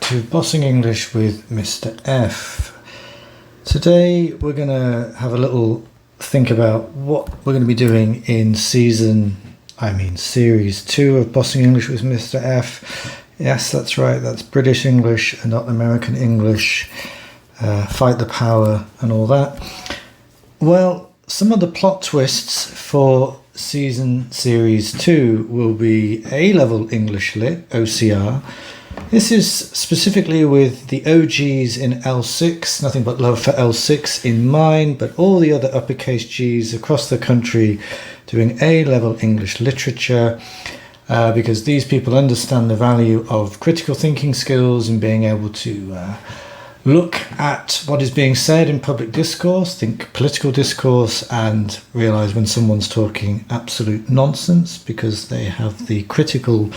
to Bossing English with Mr. F. Today we're going to have a little think about what we're going to be doing in Series 2 of Bossing English with Mr. F. Yes, that's right, that's British English and not American English. Fight the power and all that. Well, some of the plot twists for Series 2 will be A-level English Lit, OCR. This is specifically with the OGs in L6, nothing but love for L6 in mind, but all the other uppercase Gs across the country doing A-level English literature, because these people understand the value of critical thinking skills and being able to look at what is being said in public discourse, think political discourse, and realise when someone's talking absolute nonsense, because they have the critical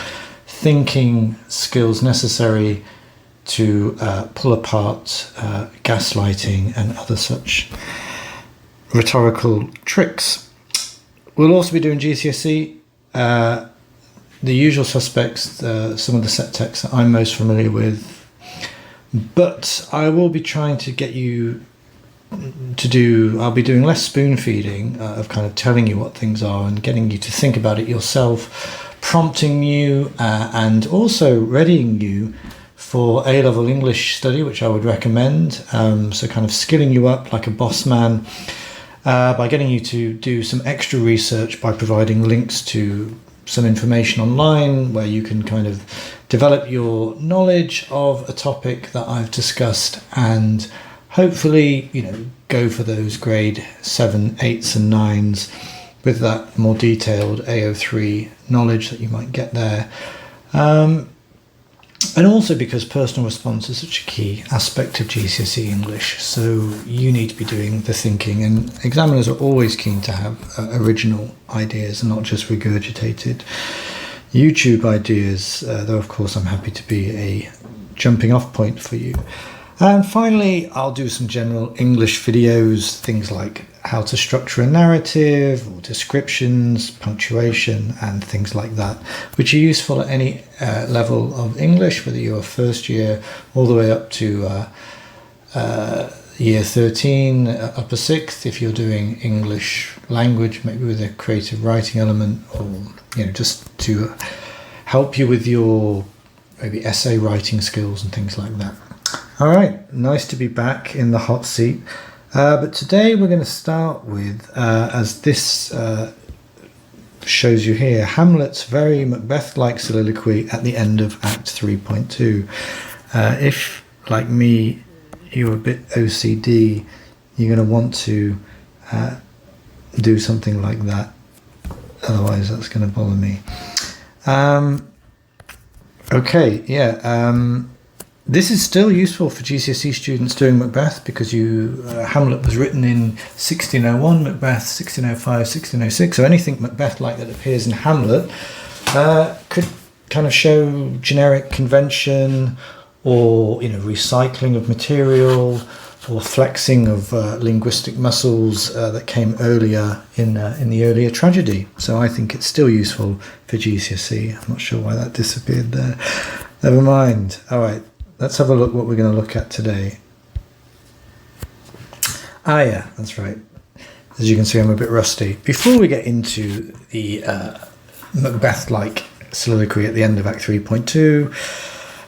thinking skills necessary to pull apart gaslighting and other such rhetorical tricks. We'll also be doing GCSE, the usual suspects, some of the set texts that I'm most familiar with, but I will be trying to get you I'll be doing less spoon feeding of kind of telling you what things are and getting you to think about it yourself, prompting you and also readying you for A-level English study, which I would recommend. So kind of skilling you up like a Bossman by getting you to do some extra research by providing links to some information online where you can kind of develop your knowledge of a topic that I've discussed and hopefully, go for those grade 7, 8s and 9s with that more detailed AO3 knowledge that you might get there. And also because personal response is such a key aspect of GCSE English, so you need to be doing the thinking, and examiners are always keen to have original ideas and not just regurgitated YouTube ideas, though of course I'm happy to be a jumping off point for you. And finally, I'll do some general English videos, things like how to structure a narrative or descriptions, punctuation and things like that, which are useful at any level of English, whether you're first year all the way up to year 13, upper 6th, if you're doing English language, maybe with a creative writing element, or just to help you with your maybe essay writing skills and things like that. All right, nice to be back in the hot seat. But today we're going to start with, as this shows you here, Hamlet's very Macbeth-like soliloquy at the end of Act 3.2. If, like me, you're a bit OCD, you're going to want to do something like that. Otherwise, that's going to bother me. This is still useful for GCSE students doing Macbeth because Hamlet was written in 1601, Macbeth 1605, 1606, so anything Macbeth-like that appears in Hamlet could kind of show generic convention or recycling of material or flexing of linguistic muscles that came earlier in the earlier tragedy. So I think it's still useful for GCSE. I'm not sure why that disappeared there. Never mind. All right. Let's have a look what we're going to look at today. Yeah, that's right. As you can see, I'm a bit rusty. Before we get into the Macbeth-like soliloquy at the end of Act 3.2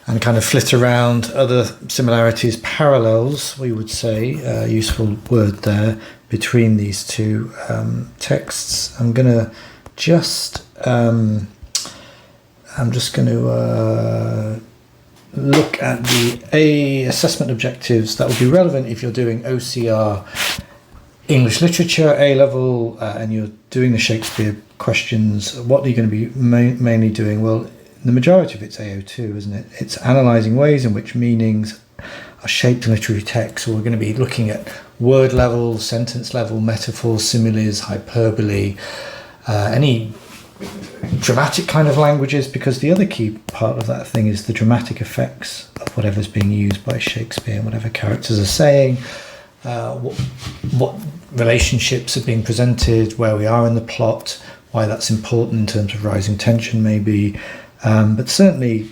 and kind of flit around other similarities, parallels, we would say, useful word there, between these two texts, I'm just going to look at the assessment objectives that will be relevant if you're doing OCR English literature A-level and you're doing the Shakespeare questions. What are you going to be mainly doing? Well, the majority of it's AO2, isn't it? It's analysing ways in which meanings are shaped in literary text. So we're going to be looking at word level, sentence level, metaphors, similes, hyperbole, any dramatic kind of languages, because the other key part of that thing is the dramatic effects of whatever's being used by Shakespeare, whatever characters are saying, what relationships are being presented, where we are in the plot, why that's important in terms of rising tension maybe, but certainly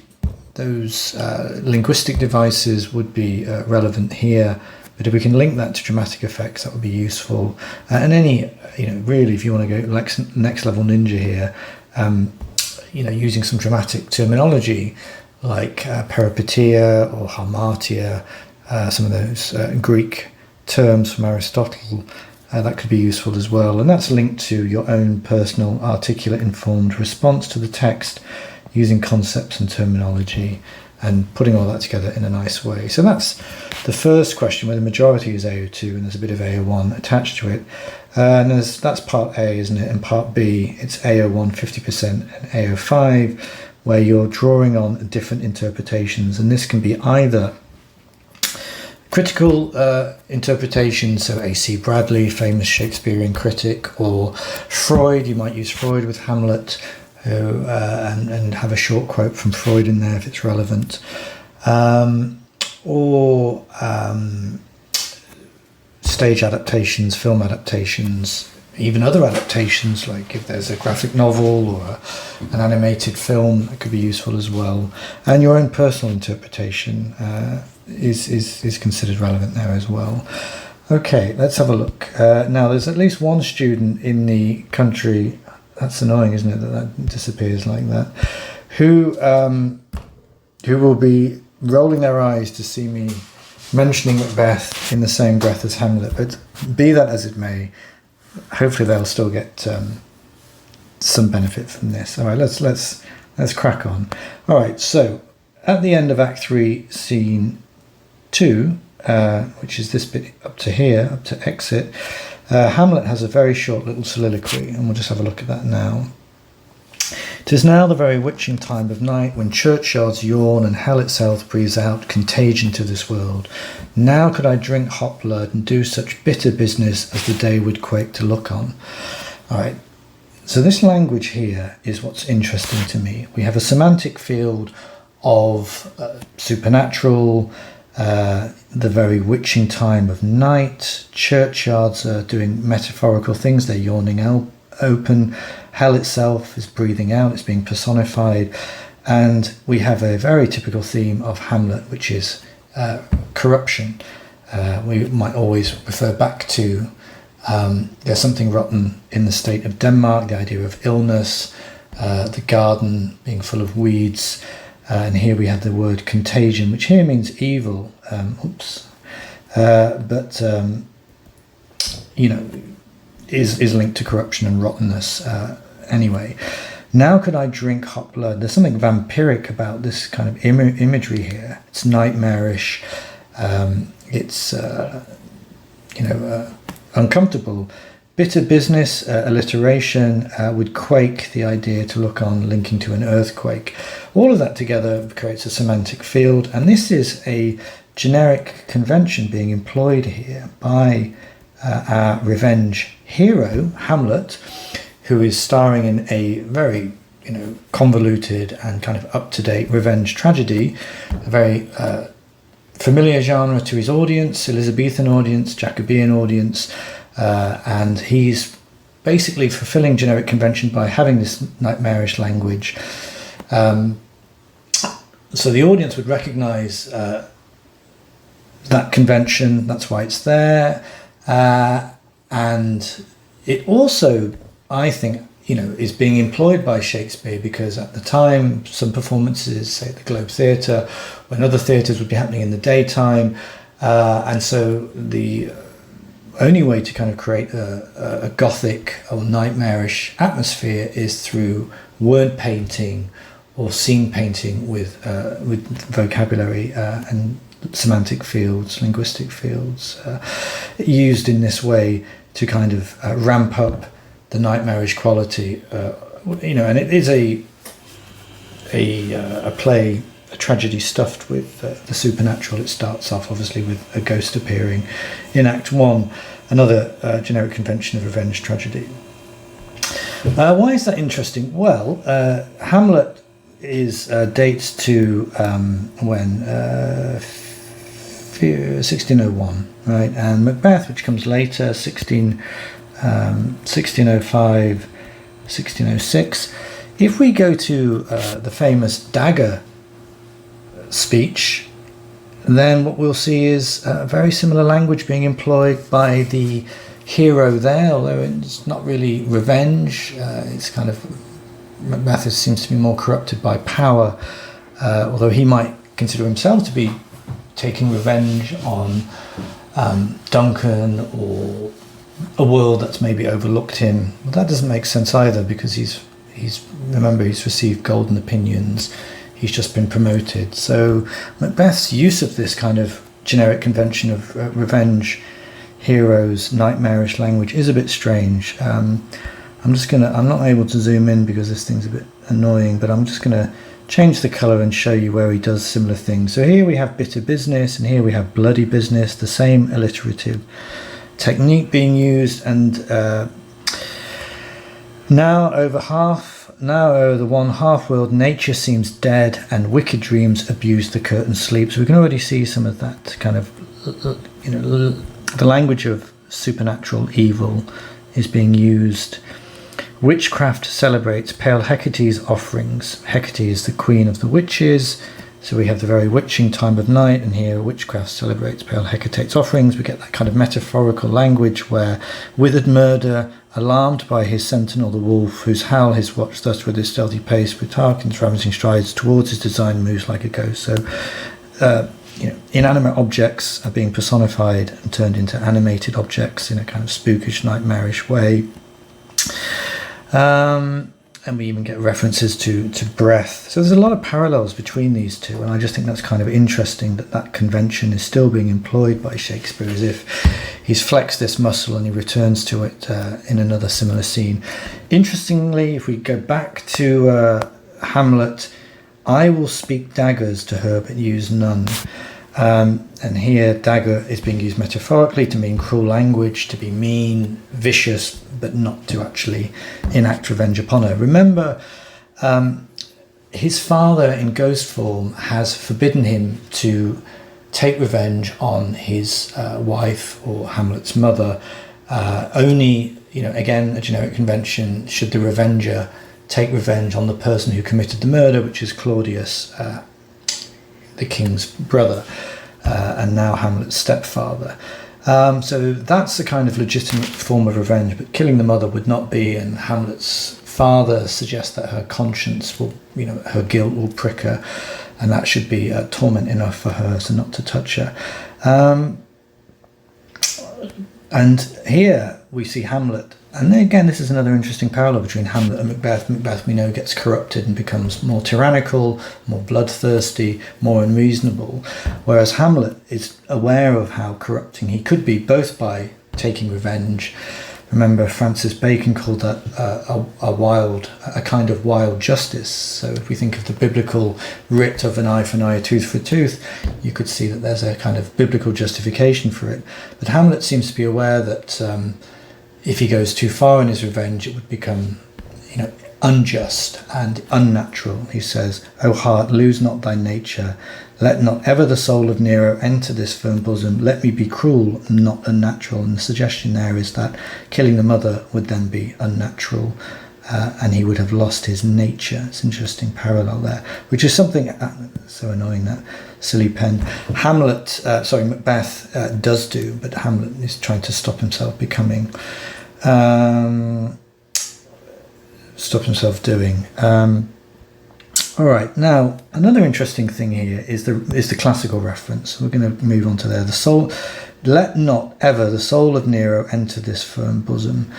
those linguistic devices would be relevant here. But if we can link that to dramatic effects, that would be useful. And any, really, if you want to go next level ninja here, using some dramatic terminology like peripeteia or harmatia, some of those Greek terms from Aristotle, that could be useful as well. And that's linked to your own personal, articulate, informed response to the text using concepts and terminology and putting all that together in a nice way. So that's the first question, where the majority is AO2 and there's a bit of AO1 attached to it. And that's part A, isn't it? And part B, it's AO1 50% and AO5, where you're drawing on different interpretations. And this can be either critical interpretations, so A.C. Bradley, famous Shakespearean critic, or Freud. You might use Freud with Hamlet, and have a short quote from Freud in there if it's relevant, or stage adaptations, film adaptations, even other adaptations, like if there's a graphic novel or an animated film, that could be useful as well. And your own personal interpretation is considered relevant there as well. Okay, let's have a look. Now, there's at least one student in the country. That's annoying, isn't it, that disappears like that, who will be rolling their eyes to see me mentioning Macbeth in the same breath as Hamlet. But be that as it may, hopefully they'll still get some benefit from this. All right, let's crack on. All right, so at the end of Act 3, Scene 2, which is this bit up to here, up to exit, Hamlet has a very short little soliloquy, and we'll just have a look at that now. "'Tis now the very witching time of night, when churchyards yawn and hell itself breathes out contagion to this world. Now could I drink hot blood and do such bitter business as the day would quake to look on." All right, so this language here is what's interesting to me. We have a semantic field of supernatural, the very witching time of night. Churchyards are doing metaphorical things. They're yawning open. Hell itself is breathing out. It's being personified. And we have a very typical theme of Hamlet, which is corruption. We might always refer back to there's something rotten in the state of Denmark, the idea of illness, the garden being full of weeds. And here we have the word contagion, which here means evil. Is linked to corruption and rottenness. Anyway, now could I drink hot blood? There's something vampiric about this kind of imagery here. It's nightmarish. It's uncomfortable. Bitter business, alliteration, would quake, the idea to look on, linking to an earthquake. All of that together creates a semantic field, and this is a generic convention being employed here by our revenge hero, Hamlet, who is starring in a very convoluted and kind of up-to-date revenge tragedy, a very familiar genre to his audience, Elizabethan audience, Jacobean audience, and he's basically fulfilling generic convention by having this nightmarish language. So the audience would recognise that convention, that's why it's there, and it also, I think, is being employed by Shakespeare because at the time some performances, say at the Globe Theatre, when other theatres would be happening in the daytime, and so the only way to kind of create a gothic or nightmarish atmosphere is through word painting or scene painting with vocabulary and semantic fields, linguistic fields, used in this way to kind of ramp up the nightmarish quality, and it is a play, a tragedy stuffed with the supernatural. It starts off obviously with a ghost appearing in Act 1, another generic convention of revenge tragedy. Why is that interesting? Well, Hamlet dates to when 1601, right, and Macbeth, which comes later, 1605, 1606. If we go to the famous dagger speech, then what we'll see is a very similar language being employed by the hero there, although it's not really revenge. It's kind of, Macbeth seems to be more corrupted by power, although he might consider himself to be taking revenge on Duncan or a world that's maybe overlooked him. Well, that doesn't make sense either, because he's received golden opinions. He's just been promoted. So Macbeth's use of this kind of generic convention of revenge, heroes, nightmarish language is a bit strange. I'm not able to zoom in because this thing's a bit annoying, but I'm just gonna change the color and show you where he does similar things. So here we have bitter business, and here we have bloody business, the same alliterative technique being used. And now over the one half world, nature seems dead, and wicked dreams abuse the curtained sleep. So we can already see some of that kind of, the language of supernatural evil is being used. Witchcraft celebrates pale Hecate's offerings. Hecate is the queen of the witches, so we have the very witching time of night, and here witchcraft celebrates pale Hecate's offerings. We get that kind of metaphorical language where withered murder, alarmed by his sentinel the wolf, whose howl his watch thus with his stealthy pace, with Tarquin's ravaging strides towards his design moves like a ghost. So inanimate objects are being personified and turned into animated objects in a kind of spookish, nightmarish way. And we even get references to breath. So there's a lot of parallels between these two, and I just think that's kind of interesting that convention is still being employed by Shakespeare, as if he's flexed this muscle and he returns to it in another similar scene. Interestingly, if we go back to Hamlet, I will speak daggers to her but use none. And here dagger is being used metaphorically to mean cruel language, to be mean, vicious, but not to actually enact revenge upon her. Remember, his father in ghost form has forbidden him to take revenge on his wife or Hamlet's mother. Only, again, a generic convention, should the revenger take revenge on the person who committed the murder, which is Claudius, the king's brother, and now Hamlet's stepfather. So that's the kind of legitimate form of revenge, but killing the mother would not be, and Hamlet's father suggests that her conscience will, her guilt will prick her, and that should be torment enough for her, so not to touch her. And here we see Hamlet, and again this is another interesting parallel between Hamlet and Macbeth. Macbeth, we know, gets corrupted and becomes more tyrannical, more bloodthirsty, more unreasonable, whereas Hamlet is aware of how corrupting he could be, both by taking revenge. Remember, Francis Bacon called that a kind of wild justice. So if we think of the biblical writ of an eye for an eye, a tooth for a tooth, you could see that there's a kind of biblical justification for it. But Hamlet seems to be aware that if he goes too far in his revenge, it would become, unjust and unnatural. He says, "O heart, lose not thy nature. Let not ever the soul of Nero enter this firm bosom. Let me be cruel, not unnatural." And the suggestion there is that killing the mother would then be unnatural, and he would have lost his nature. It's an interesting parallel there, which is something so annoying, that silly pen. Macbeth does do, but Hamlet is trying to stop himself becoming. Stop himself doing. All right, now another interesting thing here is the classical reference. We're going to move on to there. The soul, let not ever the soul of Nero enter this firm bosom.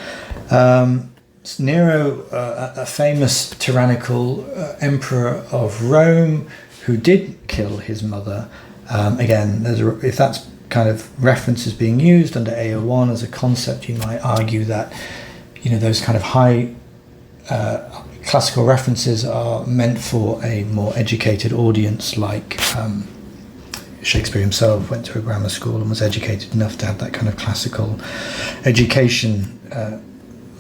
Nero, a famous tyrannical emperor of Rome, who did kill his mother. Again, if that's kind of reference is being used under AO1 as a concept, you might argue that those kind of high classical references are meant for a more educated audience, like Shakespeare himself went to a grammar school and was educated enough to have that kind of classical education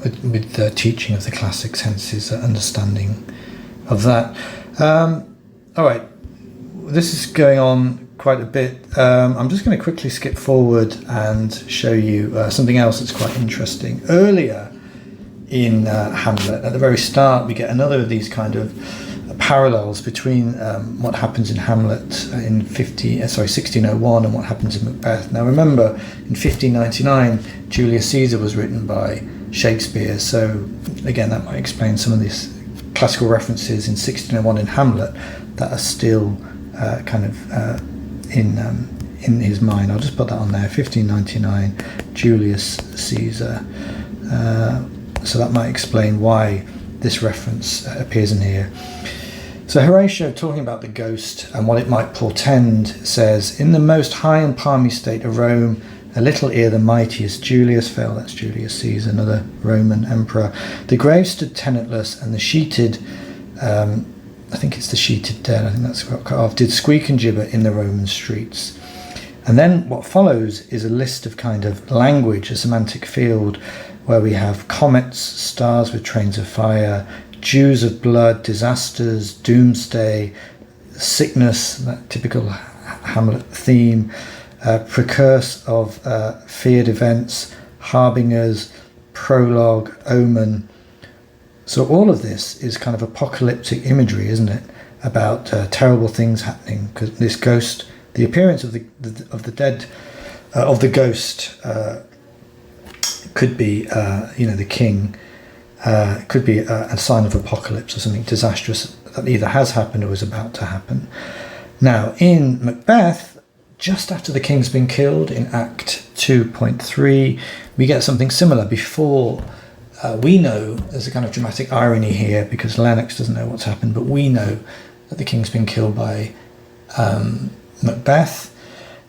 with the teaching of the classics, hence his understanding of that. All right, this is going on quite a bit. I'm just going to quickly skip forward and show you something else that's quite interesting. Earlier in Hamlet, at the very start, we get another of these kind of parallels between what happens in Hamlet in 1601 and what happens in Macbeth. Now remember, in 1599, Julius Caesar was written by Shakespeare, so again that might explain some of these classical references in 1601 in Hamlet that are still in his mind. I'll just put that on there, 1599, Julius Caesar. So that might explain why this reference appears in here. So Horatio, talking about the ghost and what it might portend, says, "In the most high and palmy state of Rome, a little ere the mightiest Julius fell," that's Julius Caesar, another Roman emperor, "the grave stood tenantless, and the sheeted, I think it's the sheeted dead, I think that's what cut off, did squeak and gibber in the Roman streets." And then what follows is a list of kind of language, a semantic field, where we have comets, stars with trains of fire, dews of blood, disasters, doomsday, sickness, that typical Hamlet theme, precurse of feared events, harbingers, prologue, omen. So all of this is kind of apocalyptic imagery, isn't it? About terrible things happening, because this ghost, the appearance of the dead, of the ghost, could be, the king. Could be a sign of apocalypse or something disastrous that either has happened or is about to happen. Now, in Macbeth, just after the king's been killed, in Act 2.3, we get something similar. Before we know, there's a kind of dramatic irony here because Lennox doesn't know what's happened, but we know that the king's been killed by Macbeth.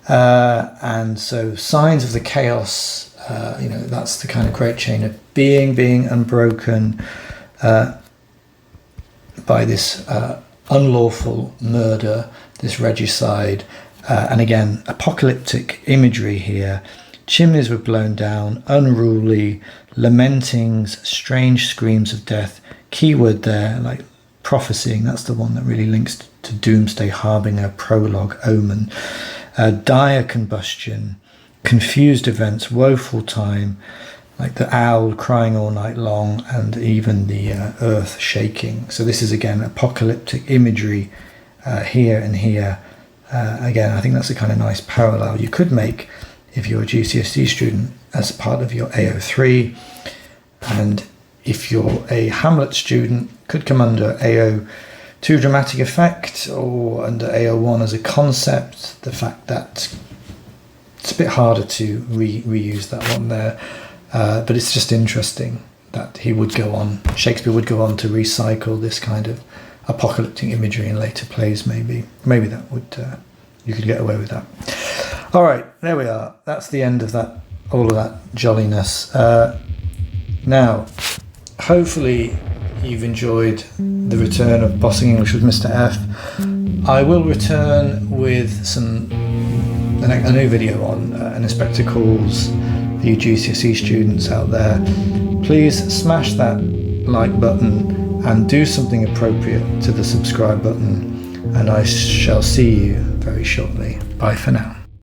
And so signs of the chaos, that's the kind of great chain of being unbroken by this unlawful murder, this regicide, and again, apocalyptic imagery here. Chimneys were blown down, unruly, lamentings, strange screams of death. Keyword there, like prophesying, that's the one that really links to doomsday, harbinger, prologue, omen. Dire combustion, confused events, woeful time, like the owl crying all night long, and even the earth shaking. So this is again apocalyptic imagery here and here. Again, I think that's a kind of nice parallel you could make if you're a GCSE student as part of your AO3, and if you're a Hamlet student, could come under AO2 dramatic effect or under AO1 as a concept. The fact that it's a bit harder to reuse that one there, but it's just interesting that Shakespeare would go on to recycle this kind of apocalyptic imagery in later plays. Maybe that would you could get away with that. All right, there we are. That's the end of that. All of that jolliness. Now, hopefully you've enjoyed the return of Bossing English with Mr. F. I will return with a new video on an Inspector Calls for you GCSE students out there. Please smash that like button and do something appropriate to the subscribe button, and I shall see you very shortly. Bye for now.